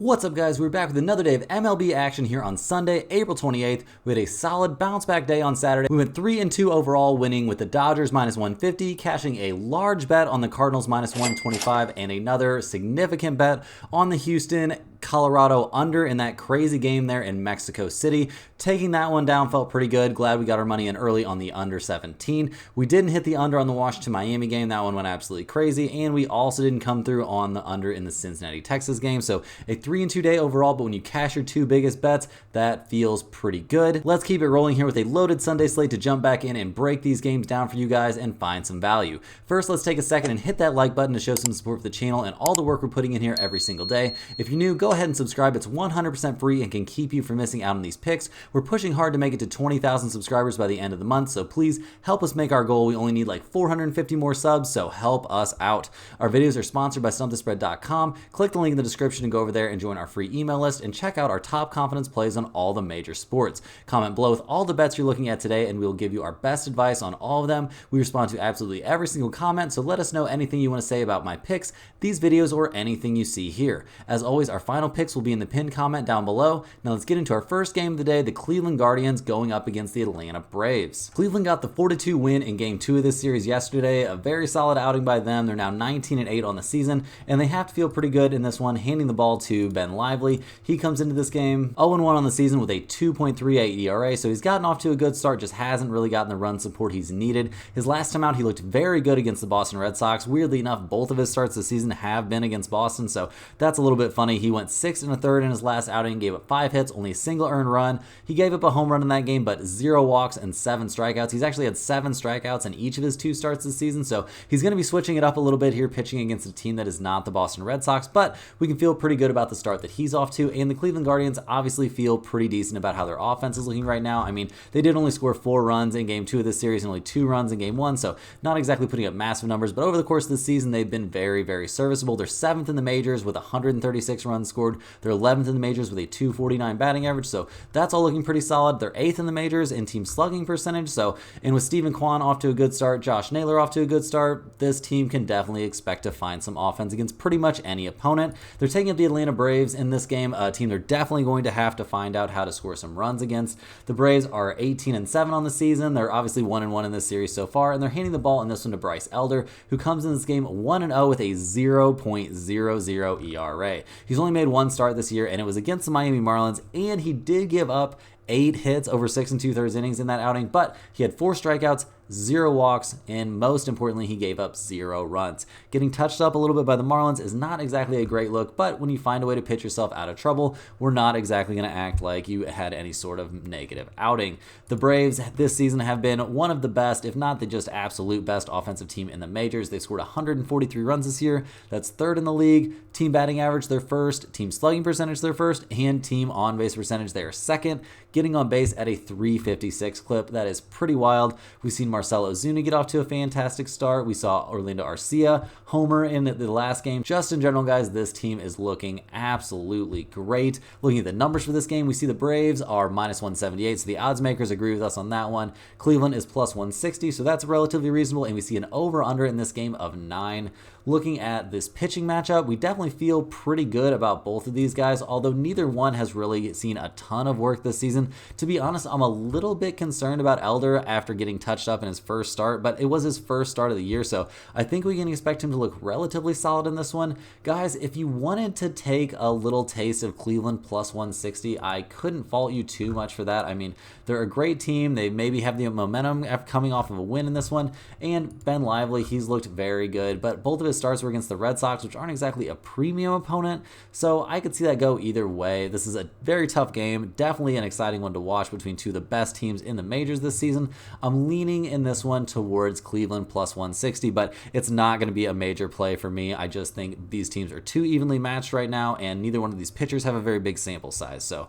What's up, guys? We're back with another day of MLB action here on Sunday, April 28th. We had a solid bounce back day on Saturday. We went 3-2 overall, winning with the Dodgers minus 150, cashing a large bet on the Cardinals minus 125, and another significant bet on the Houston Colorado under in that crazy game there in Mexico City. Taking that one down felt pretty good. Glad we got our money in early on the under 17. We didn't hit the under on the Washington Miami game. That one went absolutely crazy. And we also didn't come through on the under in the Cincinnati Texas game. So a 3-2 day overall, but when you cash your two biggest bets, that feels pretty good. Let's keep it rolling here with a loaded Sunday slate to jump back in and break these games down for you guys and find some value. First, let's take a second and hit that like button to show some support for the channel and all the work we're putting in here every single day. If you're new, go ahead and subscribe. It's 100% free and can keep you from missing out on these picks. We're pushing hard to make it to 20,000 subscribers by the end of the month, so please help us make our goal. We only need like 450 more subs, so help us out. Our videos are sponsored by StumpTheSpread.com. Click the link in the description and go over there and join our free email list and check out our top confidence plays on all the major sports. Comment below with all the bets you're looking at today and we'll give you our best advice on all of them. We respond to absolutely every single comment, so let us know anything you want to say about my picks, these videos, or anything you see here. As always, our final picks will be in the pinned comment down below. Now let's get into our first game of the day, the Cleveland Guardians going up against the Atlanta Braves. Cleveland got the 4-2 win in game 2 of this series yesterday, a very solid outing by them. They're now 19-8 on the season, and they have to feel pretty good in this one, handing the ball to Ben Lively. He comes into this game 0-1 on the season with a 2.38 ERA, so he's gotten off to a good start, just hasn't really gotten the run support he's needed. His last time out, he looked very good against the Boston Red Sox. Weirdly enough, both of his starts this season have been against Boston, so that's a little bit funny. He went 6 1/3 in his last outing, gave up 5 hits, only a single earned run. He gave up a home run in that game, but 0 walks and 7 strikeouts. He's actually had 7 strikeouts in each of his 2 starts this season, so he's going to be switching it up a little bit here, pitching against a team that is not the Boston Red Sox, but we can feel pretty good about the start that he's off to, and the Cleveland Guardians obviously feel pretty decent about how their offense is looking right now. I mean, they did only score 4 runs in game 2 of this series and only 2 runs in game 1, so not exactly putting up massive numbers, but over the course of the season, they've been very, very serviceable. They're 7th in the majors with 136 runs scored. They're 11th in the majors with a 249 batting average, so that's all looking pretty solid. They're 8th in the majors in team slugging percentage, and with Steven Kwan off to a good start, Josh Naylor off to a good start, this team can definitely expect to find some offense against pretty much any opponent. They're taking up the Atlanta Braves in this game, a team they're definitely going to have to find out how to score some runs against. The Braves are 18-7 on the season. They're obviously 1-1 in this series so far, and they're handing the ball in this one to Bryce Elder, who comes in this game 1-0 with a 0.00 ERA. He's only made 1 start this year, and it was against the Miami Marlins, and he did give up 8 hits over 6 2/3 innings in that outing, but he had 4 strikeouts, 0 walks, and most importantly, he gave up 0 runs. Getting touched up a little bit by the Marlins is not exactly a great look, but when you find a way to pitch yourself out of trouble, we're not exactly going to act like you had any sort of negative outing. The Braves this season have been one of the best, if not the just absolute best offensive team in the majors. They scored 143 runs this year. That's 3rd in the league. Team batting average, they're 1st. Team slugging percentage, they're 1st. And team on-base percentage, they are 2nd. Getting on base at a 356 clip. That is pretty wild. We've seen Marcell Ozuna get off to a fantastic start. We saw Orlando Arcia homer in the last game. Just in general, guys, this team is looking absolutely great. Looking at the numbers for this game, we see the Braves are minus 178, so the odds makers agree with us on that one. Cleveland is plus 160, so that's relatively reasonable, and we see an over-under in this game of 9. Looking at this pitching matchup, we definitely feel pretty good about both of these guys, although neither one has really seen a ton of work this season. To be honest, I'm a little bit concerned about Elder after getting touched up in his first start, but it was his first start of the year, so I think we can expect him to look relatively solid in this one. Guys, if you wanted to take a little taste of Cleveland plus 160, I couldn't fault you too much for that. I mean, they're a great team. They maybe have the momentum after coming off of a win in this one, and Ben Lively, he's looked very good, but both of his starts were against the Red Sox, which aren't exactly a premium opponent, so I could see that go either way. This is a very tough game, definitely an exciting one to watch between 2 of the best teams in the majors this season. I'm leaning in this one towards Cleveland plus 160, but it's not going to be a major play for me. I just think these teams are too evenly matched right now, and neither one of these pitchers have a very big sample size, so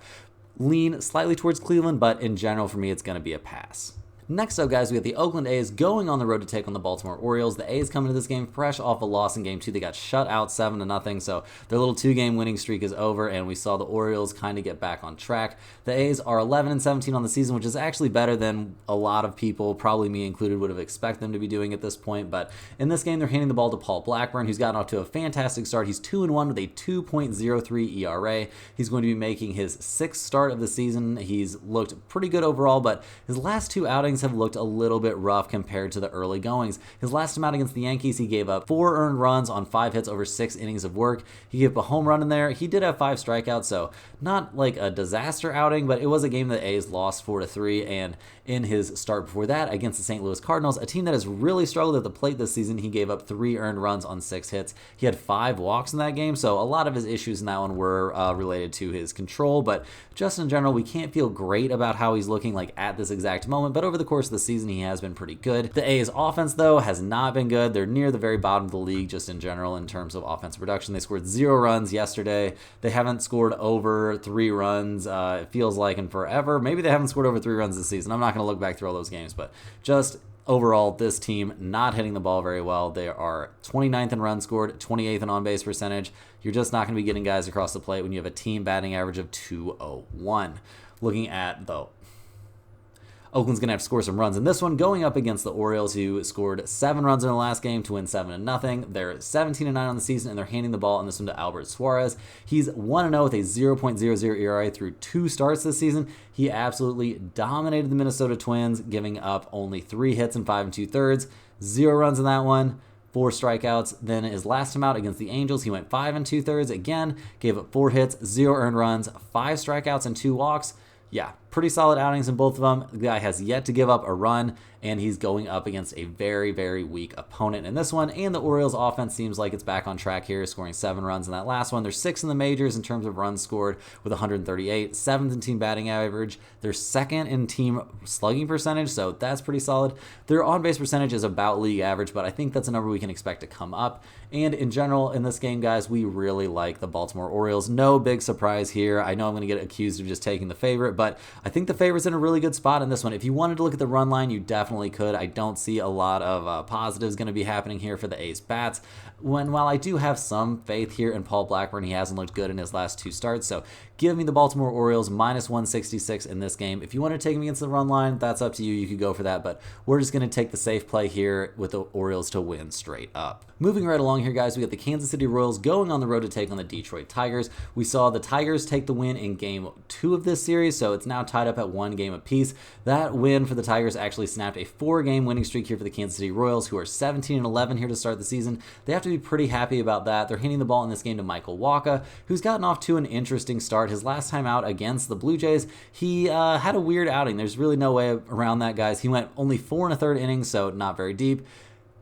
lean slightly towards Cleveland, but in general for me it's going to be a pass. Next up, guys, we have the Oakland A's going on the road to take on the Baltimore Orioles. The A's come into this game fresh off a loss in Game 2. They got shut out 7-0, so their little 2-game winning streak is over, and we saw the Orioles kind of get back on track. The A's are 11-17 on the season, which is actually better than a lot of people, probably me included, would have expected them to be doing at this point. But in this game, they're handing the ball to Paul Blackburn, who's gotten off to a fantastic start. He's 2-1 with a 2.03 ERA. He's going to be making his 6th start of the season. He's looked pretty good overall, but his last 2 outings have looked a little bit rough compared to the early goings. His last time out against the Yankees, he gave up 4 earned runs on 5 hits over 6 innings of work. He gave up a home run in there. He did have 5 strikeouts, so not like a disaster outing, but it was a game that A's lost 4-3, and in his start before that against the St. Louis Cardinals, a team that has really struggled at the plate this season, he gave up 3 earned runs on 6 hits. He had 5 walks in that game, so a lot of his issues in that one were related to his control, but just in general, we can't feel great about how he's looking like at this exact moment, but over the course of the season, he has been pretty good. The A's offense, though, has not been good. They're near the very bottom of the league just in general in terms of offensive production. They scored 0 runs yesterday. They haven't scored over 3 runs, it feels like, in forever. Maybe they haven't scored over 3 runs this season. I'm not going to look back through all those games, but just overall, this team not hitting the ball very well. They are 29th in runs scored, 28th in on-base percentage. You're just not going to be getting guys across the plate when you have a team batting average of 201. Looking at, though, Oakland's going to have to score some runs in this one, going up against the Orioles, who scored 7 runs in the last game to win 7-0. They're 17-9 on the season, and they're handing the ball in this one to Albert Suarez. He's 1-0 with a 0.00 ERA through 2 starts this season. He absolutely dominated the Minnesota Twins, giving up only 3 hits and 5 2/3, 0 runs in that one. 4 strikeouts. Then his last time out against the Angels, he went 5 2/3. Again, gave up 4 hits, 0 earned runs, 5 strikeouts, and 2 walks. Yeah, pretty solid outings in both of them. The guy has yet to give up a run, and he's going up against a very, very weak opponent in this one. And the Orioles offense seems like it's back on track here, scoring 7 runs in that last one. They're 6th in the majors in terms of runs scored with 138, 7th in team batting average. They're 2nd in team slugging percentage, so that's pretty solid. Their on-base percentage is about league average, but I think that's a number we can expect to come up. And in general, in this game, guys, we really like the Baltimore Orioles. No big surprise here. I know I'm going to get accused of just taking the favorite, but I think the favorite's in a really good spot in this one. If you wanted to look at the run line, you definitely could. I don't see a lot of positives going to be happening here for the A's bats. While I do have some faith here in Paul Blackburn, he hasn't looked good in his last 2 starts, so give me the Baltimore Orioles minus 166 in this game. If you want to take him against the run line, that's up to you. You could go for that, but we're just going to take the safe play here with the Orioles to win straight up. Moving right along here, guys, we got the Kansas City Royals going on the road to take on the Detroit Tigers. We saw the Tigers take the win in Game 2 of this series, so it's now tied up at 1 game apiece. That win for the Tigers actually snapped a 4-game winning streak here for the Kansas City Royals, who are 17-11 here to start the season. They have to be pretty happy about that. They're handing the ball in this game to Michael Wacha, who's gotten off to an interesting start. His last time out against the Blue Jays, he had a weird outing. There's really no way around that, guys. He went only 4 1/3 innings, so not very deep.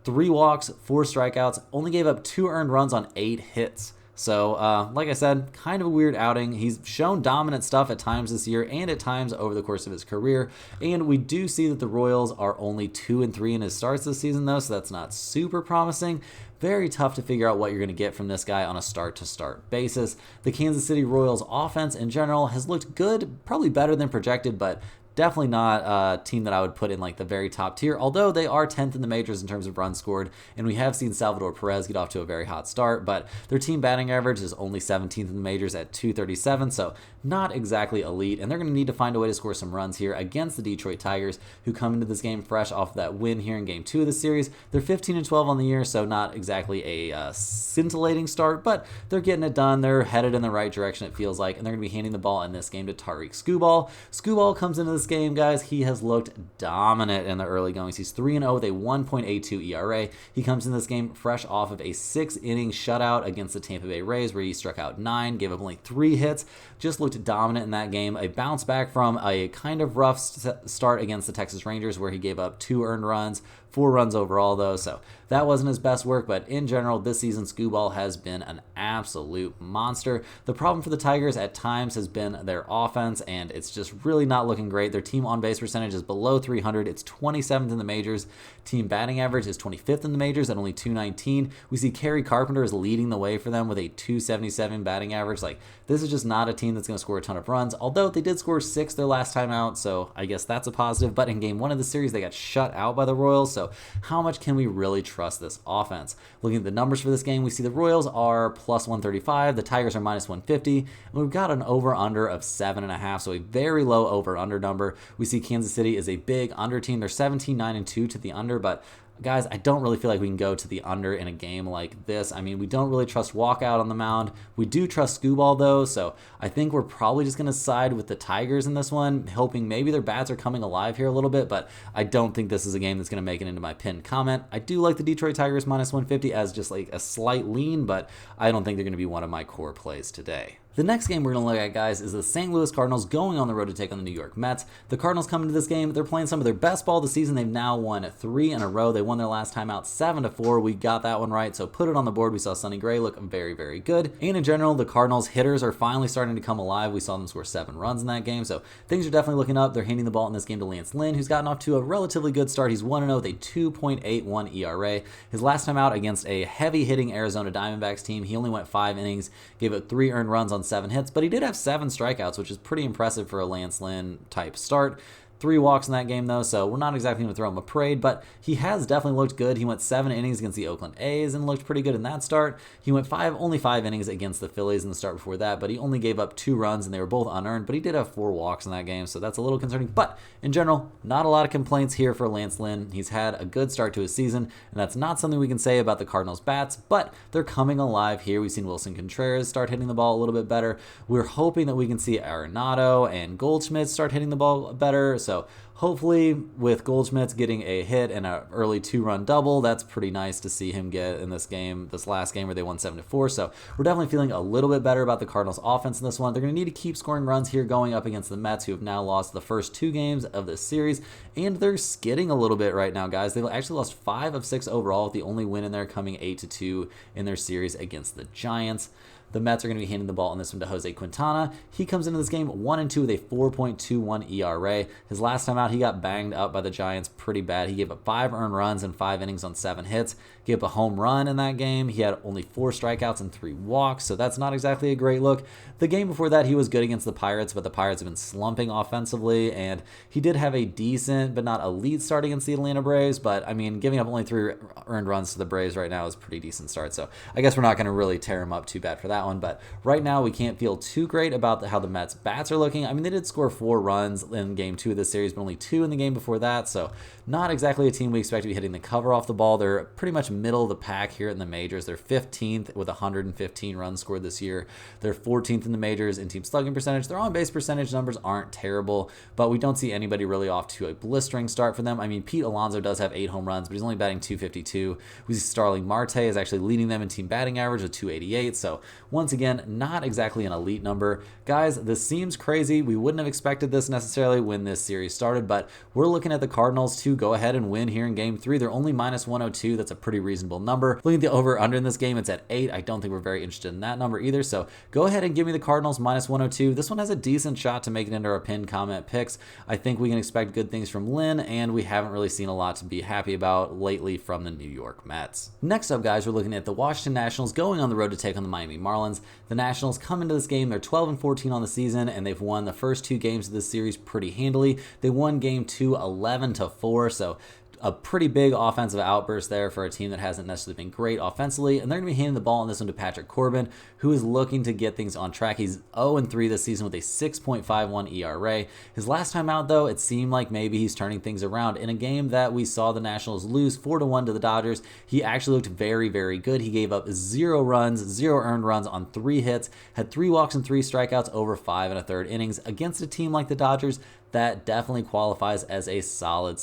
3 walks, 4 strikeouts, only gave up 2 earned runs on 8 hits. So, like I said, kind of a weird outing. He's shown dominant stuff at times this year and at times over the course of his career. And we do see that the Royals are only 2-3 in his starts this season, though, so that's not super promising. Very tough to figure out what you're going to get from this guy on a start-to-start basis. The Kansas City Royals offense in general has looked good, probably better than projected, but definitely not a team that I would put in like the very top tier, although they are 10th in the majors in terms of runs scored, and we have seen Salvador Perez get off to a very hot start, but their team batting average is only 17th in the majors at 237, so not exactly elite, and they're going to need to find a way to score some runs here against the Detroit Tigers, who come into this game fresh off of that win here in Game 2 of the series. They're 15-12 on the year, so not exactly a scintillating start, but they're getting it done. They're headed in the right direction, it feels like, and they're going to be handing the ball in this game to Tariq Skubal. Skubal comes into this game, guys. He has looked dominant in the early goings. He's 3-0 with a 1.82 ERA. He comes in this game fresh off of a 6-inning shutout against the Tampa Bay Rays, where he struck out 9, gave up only 3 hits, just looked dominant in that game. A bounce back from a kind of rough start against the Texas Rangers, where he gave up 2 earned runs, 4 runs overall, though, so that wasn't his best work, but in general, this season, Skubal has been an absolute monster. The problem for the Tigers at times has been their offense, and it's just really not looking great. Their team on-base percentage is below 300. It's 27th in the majors. Team batting average is 25th in the majors at only 219. We see Kerry Carpenter is leading the way for them with a 277 batting average. Like, this is just not a team that's going to score a ton of runs, although they did score 6 their last time out, so I guess that's a positive. But in game 1 of the series, they got shut out by the Royals, so how much can we really trust this offense? Looking at the numbers for this game, we see the Royals are plus 135, the Tigers are minus 150, and we've got an over-under of 7.5, so a very low over-under number. We see Kansas City is a big under team. They're 17-9-2 to the under, but guys, I don't really feel like we can go to the under in a game like this. I mean, we don't really trust Walkout on the mound. We do trust Skubal, though, so I think we're probably just going to side with the Tigers in this one, hoping maybe their bats are coming alive here a little bit, but I don't think this is a game that's going to make it into my pinned comment. I do like the Detroit Tigers minus 150 as just like a slight lean, but I don't think they're going to be one of my core plays today. The next game we're going to look at, guys, is the St. Louis Cardinals going on the road to take on the New York Mets. The Cardinals come into this game, they're playing some of their best ball this season. They've now won 3 in a row. They won their last time out 7-4. We got that one right, so put it on the board. We saw Sonny Gray look very, very good. And in general, the Cardinals hitters are finally starting to come alive. We saw them score 7 runs in that game, so things are definitely looking up. They're handing the ball in this game to Lance Lynn, who's gotten off to a relatively good start. He's 1-0 with a 2.81 ERA. His last time out against a heavy-hitting Arizona Diamondbacks team, he only went 5 innings, gave up 3 earned runs on 7 hits, but he did have 7 strikeouts, which is pretty impressive for a Lance Lynn type start. 3 walks in that game, though, so we're not exactly going to throw him a parade, but he has definitely looked good. He went 7 innings against the Oakland A's and looked pretty good in that start. He went only 5 innings against the Phillies in the start before that, but he only gave up 2 runs, and they were both unearned, but he did have 4 walks in that game, so that's a little concerning. But in general, not a lot of complaints here for Lance Lynn. He's had a good start to his season, and that's not something we can say about the Cardinals' bats, but they're coming alive here. We've seen Wilson Contreras start hitting the ball a little bit better. We're hoping that we can see Arenado and Goldschmidt start hitting the ball better, so hopefully, with Goldschmidt getting a hit and an early 2-run double, that's pretty nice to see him get in this game, this last game where they won 7-4. So we're definitely feeling a little bit better about the Cardinals' offense in this one. They're going to need to keep scoring runs here going up against the Mets, who have now lost the first 2 games of this series, and they're skidding a little bit right now, guys. They've actually lost 5 of 6 overall, with the only win in there coming 8-2 in their series against the Giants. The Mets are going to be handing the ball in this one to Jose Quintana. He comes into this game 1-2 with a 4.21 ERA. His last time out, he got banged up by the Giants pretty bad. He gave up 5 earned runs and 5 innings on 7 hits. Gave up a home run in that game. He had only 4 strikeouts and 3 walks, so that's not exactly a great look. The game before that, he was good against the Pirates, but the Pirates have been slumping offensively, and he did have a decent but not elite start against the Atlanta Braves, but I mean, giving up only 3 earned runs to the Braves right now is a pretty decent start, so I guess we're not going to really tear him up too bad for that one, but right now we can't feel too great about how the Mets bats are looking. I mean, they did score 4 runs in game 2 of this series, but only 2 in the game before that, so not exactly a team we expect to be hitting the cover off the ball. They're pretty much middle of the pack here in the majors. They're 15th with 115 runs scored this year. They're 14th in the majors in team slugging percentage. Their on-base percentage numbers aren't terrible, but we don't see anybody really off to a blistering start for them. I mean, Pete Alonso does have 8 home runs, but he's only batting .252. We see Starling Marte is actually leading them in team batting average with .288, so once again, not exactly an elite number. Guys, this seems crazy. We wouldn't have expected this necessarily when this series started, but we're looking at the Cardinals to go ahead and win here in game 3. They're only minus 102. That's a pretty reasonable number. Looking at the over-under in this game, it's at 8. I don't think we're very interested in that number either, so go ahead and give me the Cardinals minus 102. This one has a decent shot to make it into our pinned comment picks. I think we can expect good things from Lynn, and we haven't really seen a lot to be happy about lately from the New York Mets. Next up, guys, we're looking at the Washington Nationals going on the road to take on the Miami Marlins. The Nationals come into this game, they're 12-14 on the season, and they've won the first 2 games of this series pretty handily. They won game 2 11-4, so a pretty big offensive outburst there for a team that hasn't necessarily been great offensively, and they're going to be handing the ball in this one to Patrick Corbin, who is looking to get things on track. He's 0-3 this season with a 6.51 ERA. His last time out, though, it seemed like maybe he's turning things around. In a game that we saw the Nationals lose 4-1 to the Dodgers, he actually looked very, very good. He gave up 0 runs, 0 earned runs on 3 hits, had 3 walks and 3 strikeouts over 5 1/3 innings against a team like the Dodgers. That definitely qualifies as a solid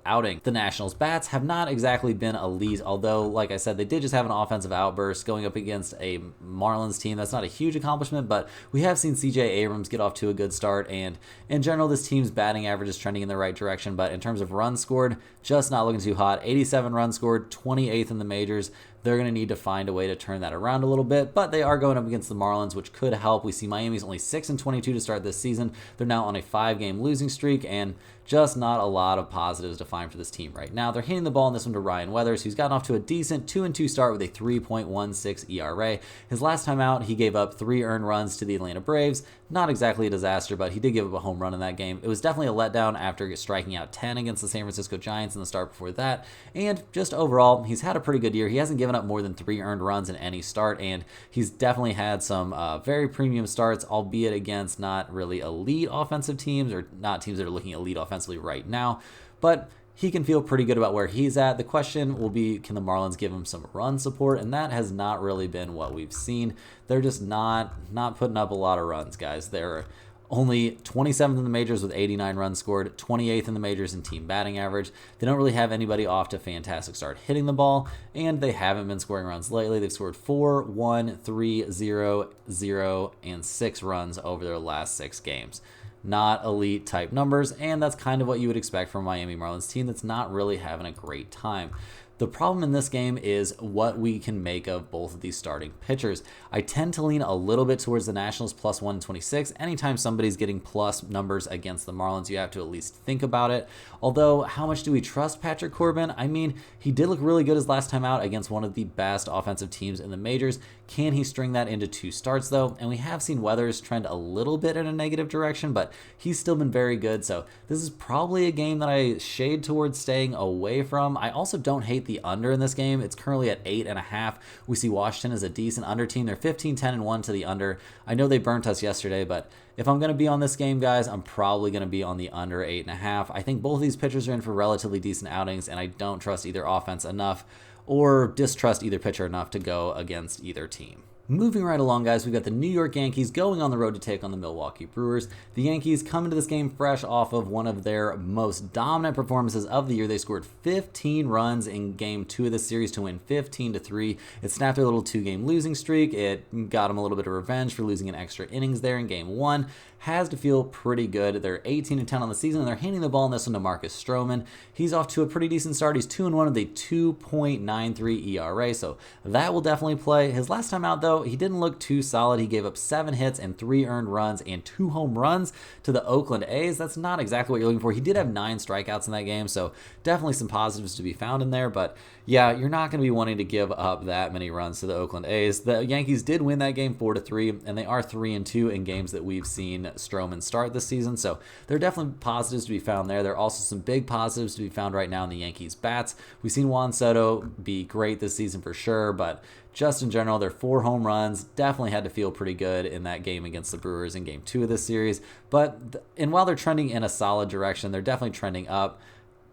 outing. The Nationals. Bats have not exactly been elite, although, like I said, they did just have an offensive outburst going up against a Marlins team. That's not a huge accomplishment, but we have seen CJ Abrams get off to a good start, and in general, this team's batting average is trending in the right direction, but in terms of runs scored, just not looking too hot. 87 runs scored, 28th in the majors. They're going to need to find a way to turn that around a little bit, but they are going up against the Marlins, which could help. We see Miami's only 6-22 to start this season. They're now on a 5-game losing streak, and just not a lot of positives to find for this team right now. They're hitting the ball in this one to Ryan Weathers, who's gotten off to a decent 2-2 start with a 3.16 ERA. His last time out, he gave up 3 earned runs to the Atlanta Braves. Not exactly a disaster, but he did give up a home run in that game. It was definitely a letdown after striking out 10 against the San Francisco Giants in the start before that. And just overall, he's had a pretty good year. He hasn't given up more than 3 earned runs in any start, and he's definitely had some very premium starts, albeit against not really elite offensive teams, or not teams that are looking elite offensively right now. But he can feel pretty good about where he's at. The question will be, can the Marlins give him some run support? And that has not really been what we've seen. They're just not putting up a lot of runs, guys. They're only 27th in the majors with 89 runs scored, 28th in the majors in team batting average. They don't really have anybody off to a fantastic start hitting the ball, and they haven't been scoring runs lately. They've scored 4, 1, 3, 0, 0, and 6 runs over their last 6 games. Not elite type numbers, and that's kind of what you would expect from a Miami Marlins team that's not really having a great time. The problem in this game is what we can make of both of these starting pitchers. I tend to lean a little bit towards the Nationals plus 126. Anytime somebody's getting plus numbers against the Marlins, you have to at least think about it. Although, how much do we trust Patrick Corbin? I mean, he did look really good his last time out against one of the best offensive teams in the majors. Can he string that into 2 starts, though? And we have seen Weathers trend a little bit in a negative direction, but he's still been very good. So this is probably a game that I shade towards staying away from. I also don't hate the under in this game. It's currently at 8.5. We see Washington as a decent under team. They're 15-10-1 to the under. I know they burnt us yesterday, but if I'm going to be on this game, guys, I'm probably going to be on the under 8.5. I think both of these pitchers are in for relatively decent outings, and I don't trust either offense enough or distrust either pitcher enough to go against either team. Moving right along, guys, we've got the New York Yankees going on the road to take on the Milwaukee Brewers. The Yankees come into this game fresh off of one of their most dominant performances of the year. They scored 15 runs in Game 2 of the series to win 15-3. It snapped their little 2-game losing streak. It got them a little bit of revenge for losing in extra innings there in Game 1. Has to feel pretty good. They're 18-10 on the season, and they're handing the ball in this one to Marcus Stroman. He's off to a pretty decent start. He's 2-1 with a 2.93 ERA, so that will definitely play. His last time out, though, he didn't look too solid. He gave up 7 hits and 3 earned runs and 2 home runs to the Oakland A's. That's not exactly what you're looking for. He did have 9 strikeouts in that game, so definitely some positives to be found in there, but yeah, you're not going to be wanting to give up that many runs to the Oakland A's. The Yankees did win that game 4-3, and they are 3-2 in games that we've seen Stroman start this season, so there are definitely positives to be found there. There are also some big positives to be found right now in the Yankees' bats. We've seen Juan Soto be great this season for sure, but just in general, their 4 home runs definitely had to feel pretty good in that game against the Brewers in Game 2 of this series. And while they're trending in a solid direction, they're definitely trending up.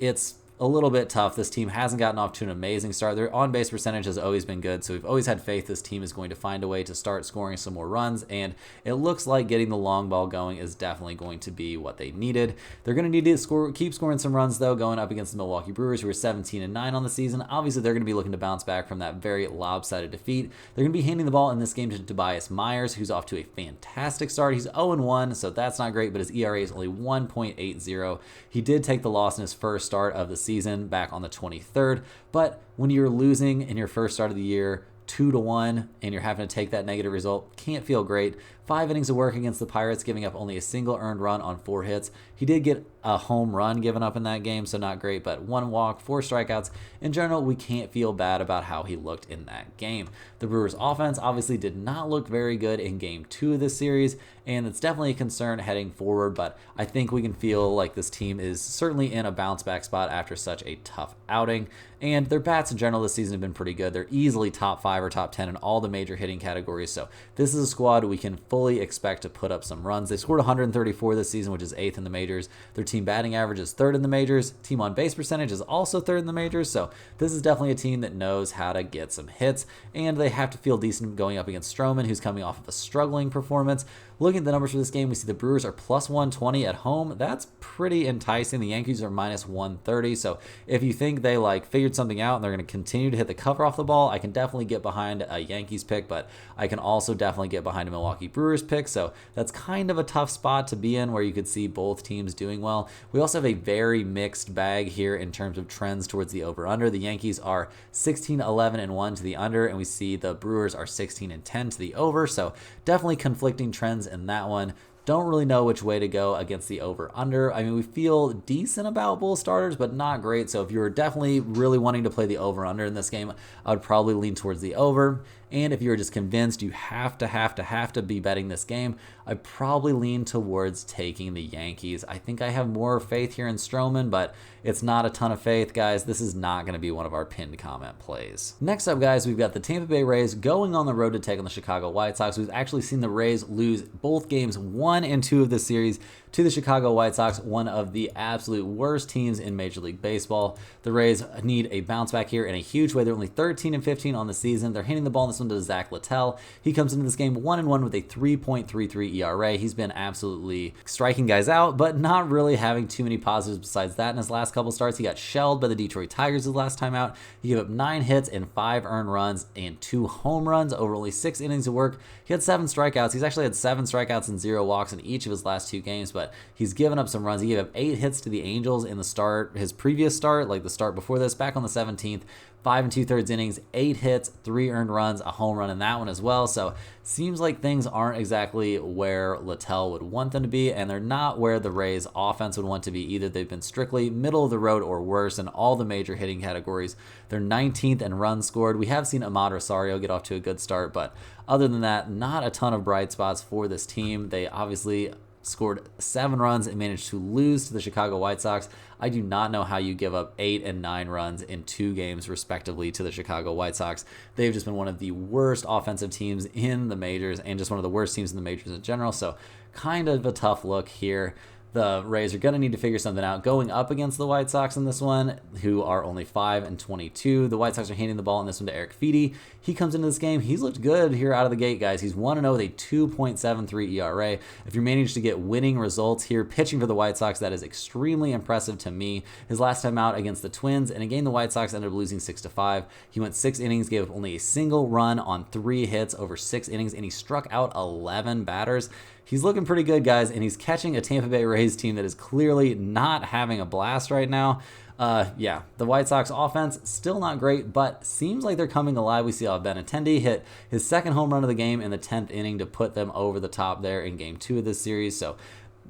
It's a little bit tough. This team hasn't gotten off to an amazing start. Their on-base percentage has always been good, so we've always had faith this team is going to find a way to start scoring some more runs, and it looks like getting the long ball going is definitely going to be what they needed. They're going to need to keep scoring some runs, though, going up against the Milwaukee Brewers, who are 17-9 on the season. Obviously, they're going to be looking to bounce back from that very lopsided defeat. They're going to be handing the ball in this game to Tobias Myers, who's off to a fantastic start. He's 0-1, so that's not great, but his ERA is only 1.80. He did take the loss in his first start of the season back on the 23rd, but when you're losing in your first start of the year 2-1 and you're having to take that negative result, can't feel great. 5 innings of work against the Pirates, giving up only a single earned run on 4 hits. He did get a home run given up in that game, so not great, but 1 walk, 4 strikeouts. In general, we can't feel bad about how he looked in that game. The Brewers' offense obviously did not look very good in Game 2 of this series, and it's definitely a concern heading forward, but I think we can feel like this team is certainly in a bounce-back spot after such a tough outing. And their bats in general this season have been pretty good. They're easily top 5 or top 10 in all the major hitting categories, so this is a squad we can fully expect to put up some runs. They scored 134 this season, which is 8th in the majors. Their team batting average is 3rd in the majors. Team on base percentage is also 3rd in the majors, so this is definitely a team that knows how to get some hits, and they have to feel decent going up against Stroman, who's coming off of a struggling performance. Looking at the numbers for this game, we see the Brewers are plus 120 at home. That's pretty enticing. The Yankees are minus 130. So if you think they figured something out and they're going to continue to hit the cover off the ball, I can definitely get behind a Yankees pick, but I can also definitely get behind a Milwaukee Brewers pick. So that's kind of a tough spot to be in where you could see both teams doing well. We also have a very mixed bag here in terms of trends towards the over-under. The Yankees are 16-11-1 to the under, and we see the Brewers are 16-10 to the over. So definitely conflicting trends in that one. Don't really know which way to go against the over-under. I mean, we feel decent about both starters, but not great. So if you're definitely really wanting to play the over-under in this game, I would probably lean towards the over. And if you're just convinced you have to be betting this game, I'd probably lean towards taking the Yankees. I think I have more faith here in Stroman, but it's not a ton of faith, guys. This is not going to be one of our pinned comment plays. Next up, guys, we've got the Tampa Bay Rays going on the road to take on the Chicago White Sox. We've actually seen the Rays lose both games 1 and 2 of this series to the Chicago White Sox, one of the absolute worst teams in Major League Baseball. The Rays need a bounce back here in a huge way. They're only 13-15 on the season. They're handing the ball in this one to Zach Littell. He comes into this game 1-1 with a 3.33 ERA. He's been absolutely striking guys out, but not really having too many positives besides that in his last couple starts. He got shelled by the Detroit Tigers his last time out. He gave up 9 hits and 5 earned runs and 2 home runs over only 6 innings of work. He had 7 strikeouts. He's actually had 7 strikeouts and 0 walks in each of his last 2 games, but he's given up some runs. He gave up 8 hits to the Angels in the start, his previous start, like the start before this, back on the 17th. 5 2/3 innings, 8 hits, 3 earned runs, a home run in that one as well. So seems like things aren't exactly where Littell would want them to be, and they're not where the Rays offense would want to be either. They've been strictly middle of the road or worse in all the major hitting categories. They're 19th in runs scored. We have seen Ahmad Rosario get off to a good start, but other than that, not a ton of bright spots for this team. They obviously scored 7 runs and managed to lose to the Chicago White Sox. I do not know how you give up 8 and 9 runs in 2 games, respectively, to the Chicago White Sox. They've just been one of the worst offensive teams in the majors and just one of the worst teams in the majors in general. So kind of a tough look here. The Rays are going to need to figure something out going up against the White Sox in this one, who are only 5-22. The White Sox are handing the ball in this one to Eric Feedy. He comes into this game. He's looked good here out of the gate, guys. He's 1-0 with a 2.73 ERA. If you manage to get winning results here pitching for the White Sox, that is extremely impressive to me. His last time out against the Twins, in a game the White Sox ended up losing 6-5. He went 6 innings, gave up only a single run on 3 hits over 6 innings, and he struck out 11 batters. He's looking pretty good, guys, and he's catching a Tampa Bay Rays team that is clearly not having a blast right now. The White Sox offense, still not great, but seems like they're coming alive. We see Benintendi hit his second home run of the game in the 10th inning to put them over the top there in Game 2 of this series. So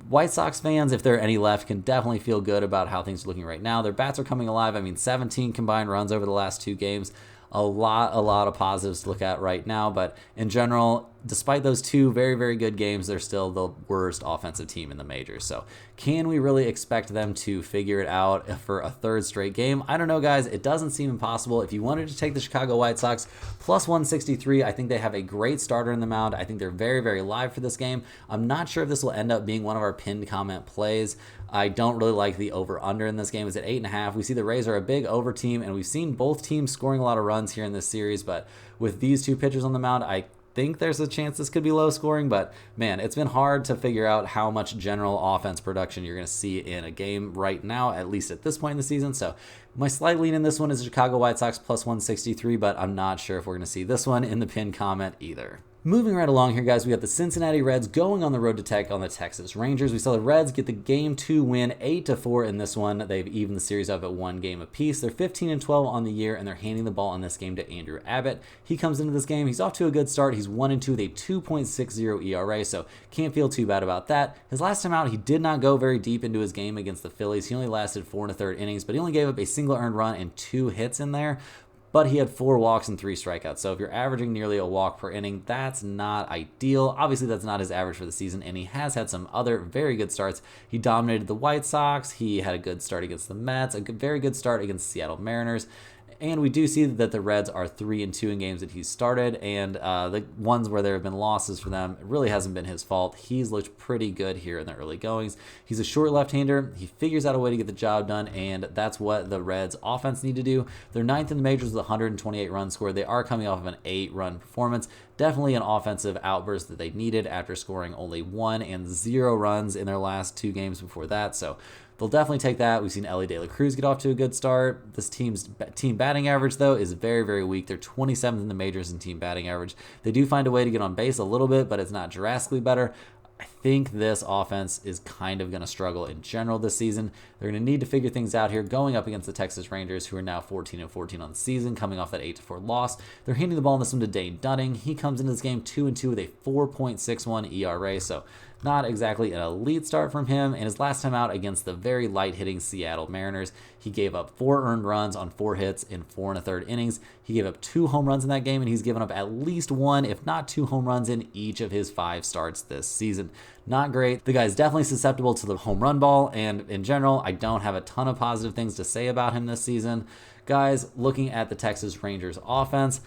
White Sox fans, if there are any left, can definitely feel good about how things are looking right now. Their bats are coming alive. I mean, 17 combined runs over the last 2 games. A lot of positives to look at right now, but in general, despite those 2 very, very good games, they're still the worst offensive team in the majors. So can we really expect them to figure it out for a 3rd straight game? I don't know, guys. It doesn't seem impossible. If you wanted to take the Chicago White Sox plus 163, I think they have a great starter in the mound. I think they're very, very live for this game. I'm not sure if this will end up being one of our pinned comment plays. I don't really like the over-under in this game. It's at 8.5. We see the Rays are a big over team, and we've seen both teams scoring a lot of runs here in this series, but with these 2 pitchers on the mound, I think there's a chance this could be low scoring, but man, it's been hard to figure out how much general offense production you're going to see in a game right now, at least at this point in the season. So my slight lean in this one is Chicago White Sox plus 163, but I'm not sure if we're going to see this one in the pinned comment either. Moving right along here, guys, we got the Cincinnati Reds going on the road to take on the Texas Rangers. We saw the Reds get the Game 2 win 8-4 in this one. They've evened the series up at 1 game apiece. They're 15-12 on the year, and they're handing the ball in this game to Andrew Abbott. He comes into this game. He's off to a good start. He's 1-2 with a 2.60 ERA, so can't feel too bad about that. His last time out, he did not go very deep into his game against the Phillies. He only lasted 4 1/3 innings, but he only gave up a single earned run and 2 hits in there. But he had 4 walks and 3 strikeouts. So if you're averaging nearly a walk per inning, that's not ideal. Obviously, that's not his average for the season, and he has had some other very good starts. He dominated the White Sox. He had a good start against the Mets, a very good start against the Seattle Mariners. And we do see that the Reds are 3-2 in games that he's started, and the ones where there have been losses for them, it really hasn't been his fault. He's looked pretty good here in the early goings. He's a short left-hander. He figures out a way to get the job done, and that's what the Reds offense need to do. They're 9th in the majors with 128 runs scored. They are coming off of an 8-run performance. Definitely an offensive outburst that they needed after scoring only 1 and 0 runs in their last 2 games before that. So they'll definitely take that. We've seen Ellie De La Cruz get off to a good start. This team's team batting average, though, is very, very weak. They're 27th in the majors in team batting average. They do find a way to get on base a little bit, but it's not drastically better. I think this offense is kind of going to struggle in general this season. They're going to need to figure things out here going up against the Texas Rangers, who are now 14-14 on the season, coming off that 8-4 loss. They're handing the ball in this one to Dane Dunning. He comes into this game 2-2 with a 4.61 ERA, so not exactly an elite start from him. And his last time out against the very light-hitting Seattle Mariners, he gave up 4 earned runs on 4 hits in 4 1/3 innings. He gave up 2 home runs in that game, and he's given up at least 1, if not 2 home runs in each of his 5 starts this season. Not great. The guy's definitely susceptible to the home run ball, and in general, I don't have a ton of positive things to say about him this season. Guys, looking at the Texas Rangers offense,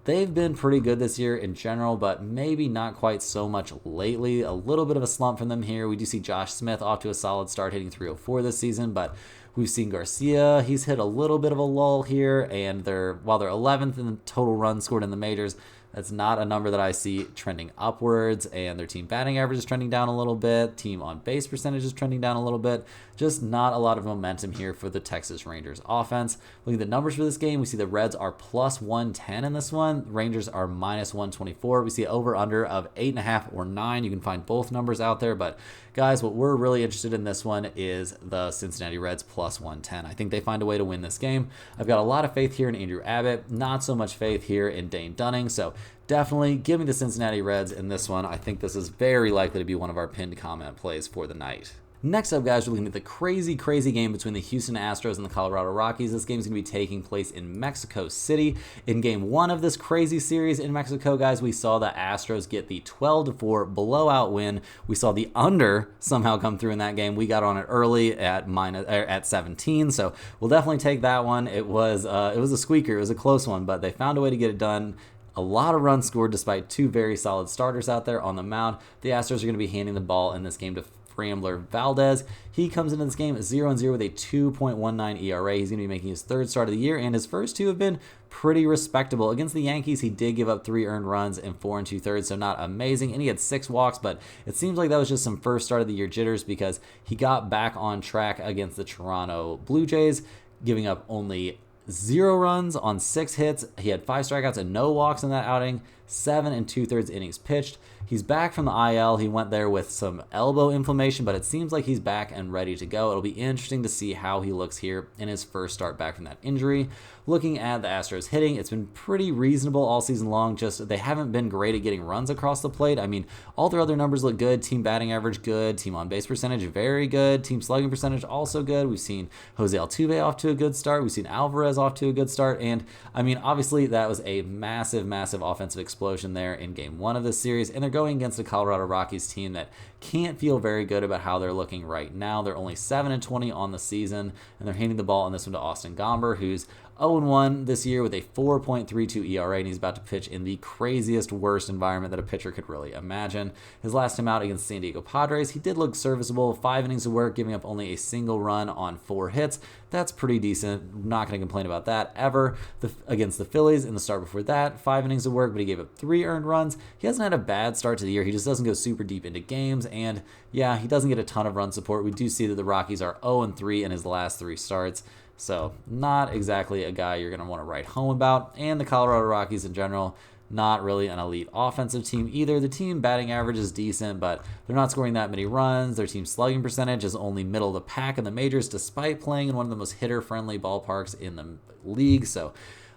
they've been pretty good this year in general, but maybe not quite so much lately. A little bit of a slump from them here. We do see Josh Smith off to a solid start, hitting .304 this season, but we've seen Garcia. He's hit a little bit of a lull here, and while they're 11th in the total runs scored in the majors, that's not a number that I see trending upwards, and their team batting average is trending down a little bit. Team on base percentage is trending down a little bit. Just not a lot of momentum here for the Texas Rangers offense. Looking at the numbers for this game, we see the Reds are plus 110 in this one. Rangers are minus 124. We see over-under of 8.5 or 9. You can find both numbers out there, but guys, what we're really interested in this one is the Cincinnati Reds plus 110. I think they find a way to win this game. I've got a lot of faith here in Andrew Abbott, not so much faith here in Dane Dunning, so definitely give me the Cincinnati Reds in this one. I think this is very likely to be one of our pinned comment plays for the night. Next up, guys, we're looking at the crazy game between the Houston Astros and the Colorado Rockies. This game is going to be taking place in Mexico City. In game 1 of this crazy series in Mexico, guys, we saw the Astros get the 12-4 blowout win. We saw the under somehow come through in that game. We got on it early at 17, so we'll definitely take that one. It was a squeaker. It was a close one, but they found a way to get it done. A lot of runs scored despite 2 very solid starters out there on the mound. The Astros are going to be handing the ball in this game to Framber Valdez. He comes into this game 0-0 with a 2.19 ERA. He's going to be making his 3rd start of the year, and his first 2 have been pretty respectable. Against the Yankees, he did give up 3 earned runs in 4 2/3, so not amazing, and he had 6 walks, but it seems like that was just some first start of the year jitters because he got back on track against the Toronto Blue Jays, giving up only 0 runs on 6 hits. He had 5 strikeouts and no walks in that outing, 7 2/3 innings pitched. He's back from the IL. He went there with some elbow inflammation, but it seems like he's back and ready to go. It'll be interesting to see how he looks here in his first start back from that injury. Looking at the Astros hitting, it's been pretty reasonable all season long. Just they haven't been great at getting runs across the plate. I mean, all their other numbers look good. Team batting average, good. Team on base percentage, very good. Team slugging percentage, also good. We've seen Jose Altuve off to a good start. We've seen Alvarez off to a good start. And, I mean, obviously that was a massive offensive explosion there in game 1 of this series. And they're going against the Colorado Rockies team that can't feel very good about how they're looking right now. They're only 7-20 on the season, and they're handing the ball on this one to Austin Gomber, who's 0-1 this year with a 4.32 ERA, and he's about to pitch in the craziest, worst environment that a pitcher could really imagine. His last time out against San Diego Padres, he did look serviceable. 5 innings of work, giving up only a single run on 4 hits. That's pretty decent. Not going to complain about that ever. Against the Phillies in the start before that, 5 innings of work, but he gave up 3 earned runs. He hasn't had a bad start to the year. He just doesn't go super deep into games, and yeah, he doesn't get a ton of run support. We do see that the Rockies are 0-3 in his last 3 starts. So not exactly a guy you're going to want to write home about. And the Colorado Rockies in general, not really an elite offensive team either. The team batting average is decent, but they're not scoring that many runs. Their team slugging percentage is only middle of the pack in the majors, despite playing in one of the most hitter-friendly ballparks in the league. So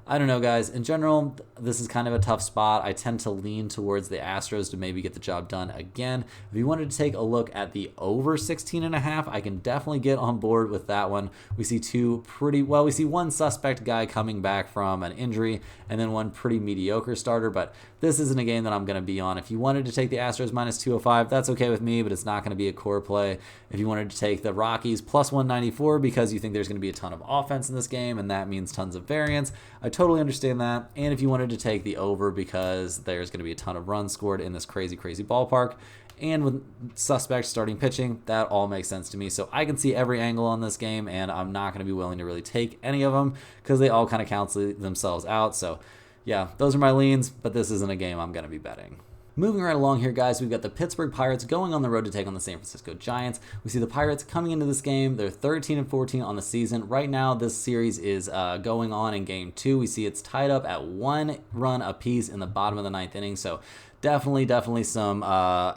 I don't know, guys. In general, this is kind of a tough spot. I tend to lean towards the Astros to maybe get the job done again. If you wanted to take a look at the over 16.5, I can definitely get on board with that one. We see we see one suspect guy coming back from an injury and then one pretty mediocre starter, but this isn't a game that I'm going to be on. If you wanted to take the Astros minus 205, that's okay with me, but it's not going to be a core play. If you wanted to take the Rockies plus 194 because you think there's going to be a ton of offense in this game and that means tons of variance, I totally understand that. And if you wanted to take the over because there's going to be a ton of runs scored in this crazy ballpark, and with suspects starting pitching, that all makes sense to me. So I can see every angle on this game, and I'm not going to be willing to really take any of them because they all kind of cancel themselves out. So yeah, those are my leans, but this isn't a game I'm going to be betting. Moving right along here, guys, we've got the Pittsburgh Pirates going on the road to take on the San Francisco Giants. We see the Pirates coming into this game. They're 13-14 on the season. Right now, this series is going on in Game 2. We see it's tied up at 1 run apiece in the bottom of the 9th inning. So definitely some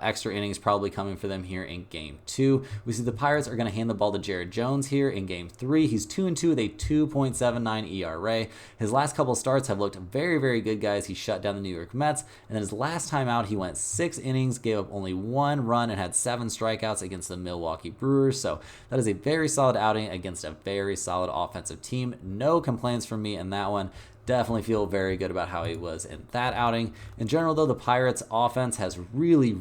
extra innings probably coming for them here in Game 2. We see the Pirates are going to hand the ball to Jared Jones here in Game 3. He's 2-2 with a 2.79 ERA. His last couple starts have looked very good, guys. He shut down the New York Mets, and then his last time out, he went 6 innings, gave up only 1 run, and had 7 strikeouts against the Milwaukee Brewers. So that is a very solid outing against a very solid offensive team. No complaints from me in that one. Definitely feel very good about how he was in that outing. In general, though, the Pirates' offense has really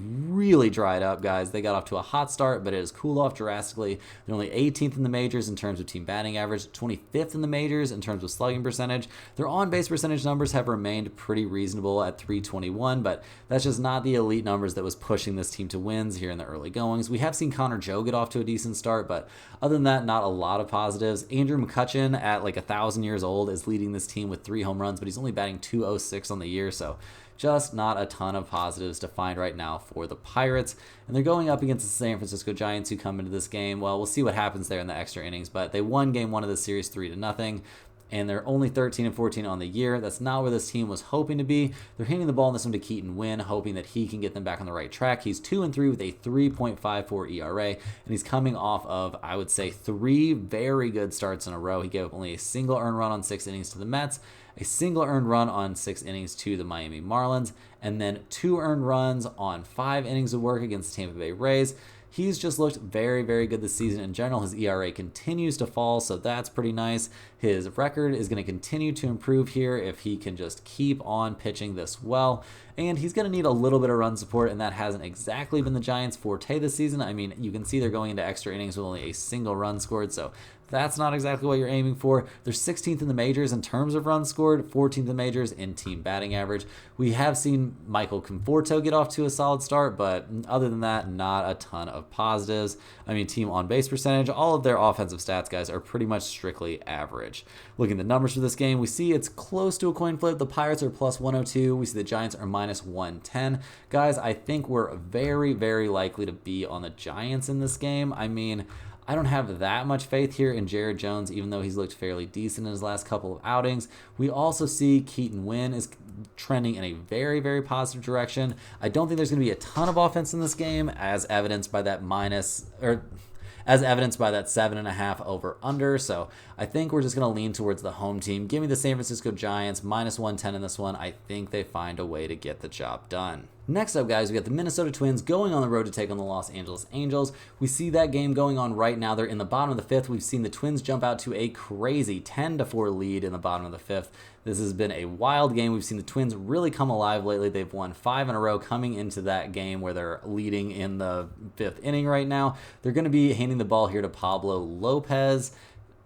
dried up, guys. They got off to a hot start, but it has cooled off drastically. They're only 18th in the majors in terms of team batting average, 25th in the majors in terms of slugging percentage. Their on-base percentage numbers have remained pretty reasonable at .321, but that's just not the elite numbers that was pushing this team to wins here in the early goings. We have seen Connor Joe get off to a decent start, but other than that, not a lot of positives. Andrew McCutchen, at like 1,000 years old, is leading this team with 3 home runs, but he's only batting .206 on the year, so just not a ton of positives to find right now for the Pirates. And they're going up against the San Francisco Giants, who come into this game. Well, we'll see what happens there in the extra innings, but they won Game 1 of the series 3-0. And they're only 13-14 on the year. That's not where this team was hoping to be. They're handing the ball in this one to Keaton Winn, hoping that he can get them back on the right track. He's 2-3 with a 3.54 ERA, and he's coming off of, I would say, 3 very good starts in a row. He gave up only a single earned run on 6 innings to the Mets, a single earned run on 6 innings to the Miami Marlins, and then 2 earned runs on 5 innings of work against the Tampa Bay Rays. He's just looked very good this season in general. His ERA continues to fall, so that's pretty nice. His record is going to continue to improve here if he can just keep on pitching this well. And he's going to need a little bit of run support, and that hasn't exactly been the Giants' forte this season. I mean, you can see they're going into extra innings with only a single run scored, so that's not exactly what you're aiming for. They're 16th in the majors in terms of runs scored, 14th in the majors in team batting average. We have seen Michael Conforto get off to a solid start, but other than that, not a ton of positives. I mean, team on-base percentage, all of their offensive stats, guys, are pretty much strictly average. Looking at the numbers for this game, we see it's close to a coin flip. The Pirates are plus 102. We see the Giants are minus 110. Guys, I think we're very likely to be on the Giants in this game. I mean, I don't have that much faith here in Jared Jones, even though he's looked fairly decent in his last couple of outings. We also see Keaton Winn is trending in a very positive direction. I don't think there's going to be a ton of offense in this game, as evidenced by that 7.5 over under. So I think we're just going to lean towards the home team. Give me the San Francisco Giants minus 110 in this one. I think they find a way to get the job done. Next up, guys, we got the Minnesota Twins going on the road to take on the Los Angeles Angels. We see that game going on right now. They're in the bottom of the 5th. We've seen the Twins jump out to a crazy 10-4 lead in the bottom of the 5th. This has been a wild game. We've seen the Twins really come alive lately. They've won 5 in a row coming into that game where they're leading in the 5th inning right now. They're going to be handing the ball here to Pablo Lopez.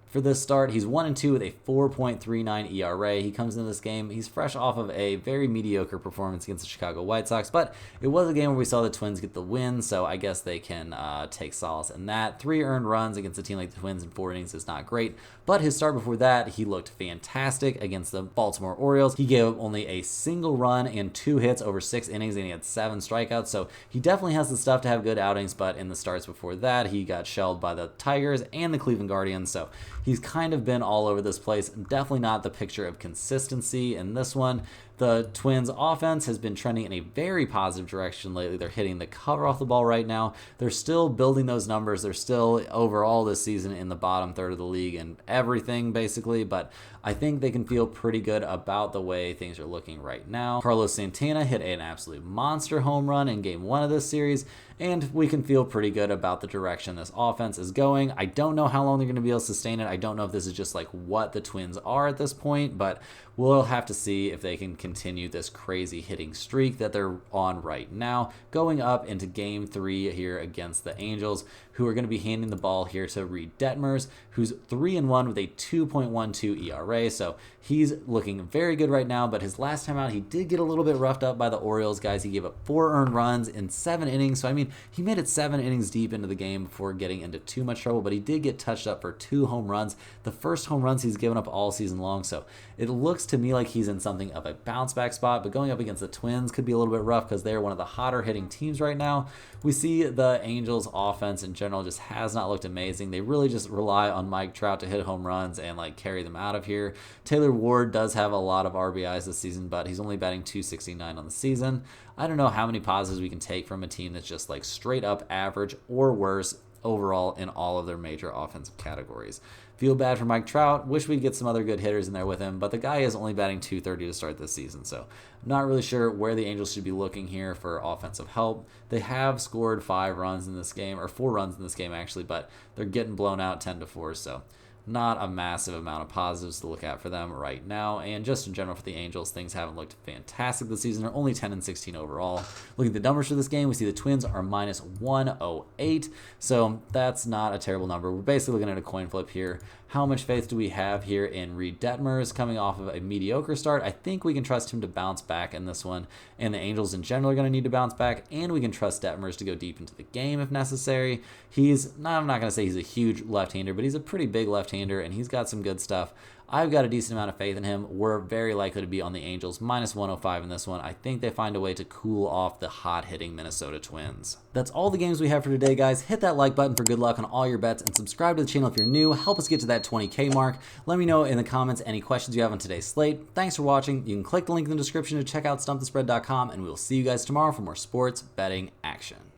For this start, he's 1-2 with a 4.39 ERA. He comes into this game, he's fresh off of a very mediocre performance against the Chicago White Sox, but it was a game where we saw the Twins get the win, so I guess they can take solace in that. 3 earned runs against a team like the Twins in 4 innings is not great, but his start before that, he looked fantastic against the Baltimore Orioles. He gave up only a single run and 2 hits over 6 innings, and he had 7 strikeouts, so he definitely has the stuff to have good outings, but in the starts before that, he got shelled by the Tigers and the Cleveland Guardians, so he's kind of been all over this place. Definitely not the picture of consistency in this one. The Twins offense has been trending in a very positive direction lately. They're hitting the cover off the ball right now. They're still building those numbers. They're still overall this season in the bottom third of the league and everything basically, but I think they can feel pretty good about the way things are looking right now. Carlos Santana hit an absolute monster home run in game 1 of this series, and we can feel pretty good about the direction this offense is going. I don't know how long they're going to be able to sustain it. I don't know if this is just like what the Twins are at this point, but we'll have to see if they can continue this crazy hitting streak that they're on right now, going up into game 3 here against the Angels, who are going to be handing the ball here to Reed Detmers, who's 3-1 with a 2.12 ERA. So he's looking very good right now, but his last time out, he did get a little bit roughed up by the Orioles guys. He gave up 4 earned runs in 7 innings. So, I mean, he made it 7 innings deep into the game before getting into too much trouble, but he did get touched up for 2 home runs, the first home runs he's given up all season long. So it looks to me like he's in something of a bounce back spot, but going up against the Twins could be a little bit rough because they're one of the hotter hitting teams right now. We see the Angels offense in general just has not looked amazing. They really just rely on Mike Trout to hit home runs and like carry them out of here. Taylor Ward does have a lot of RBIs this season, but he's only batting .269 on the season. I don't know how many positives we can take from a team that's just like straight up average or worse overall in all of their major offensive categories. Feel bad for Mike Trout. Wish we'd get some other good hitters in there with him, but the guy is only batting .230 to start this season, so I'm not really sure where the Angels should be looking here for offensive help. They have scored 5 runs in this game, or 4 runs in this game actually, but they're getting blown out 10-4, so not a massive amount of positives to look at for them right now. And just in general for the Angels, things haven't looked fantastic this season. They're only 10-16 overall. Looking at the numbers for this game, we see the Twins are -108. So that's not a terrible number. We're basically looking at a coin flip here. How much faith do we have here in Reed Detmers coming off of a mediocre start? I think we can trust him to bounce back in this one. And the Angels in general are going to need to bounce back. And we can trust Detmers to go deep into the game if necessary. I'm not going to say he's a huge left-hander, but he's a pretty big left-hander, and he's got some good stuff. I've got a decent amount of faith in him. We're very likely to be on the Angels, -105 in this one. I think they find a way to cool off the hot-hitting Minnesota Twins. That's all the games we have for today, guys. Hit that like button for good luck on all your bets, and subscribe to the channel if you're new. Help us get to that 20K mark. Let me know in the comments any questions you have on today's slate. Thanks for watching. You can click the link in the description to check out stumpthespread.com, and we'll see you guys tomorrow for more sports betting action.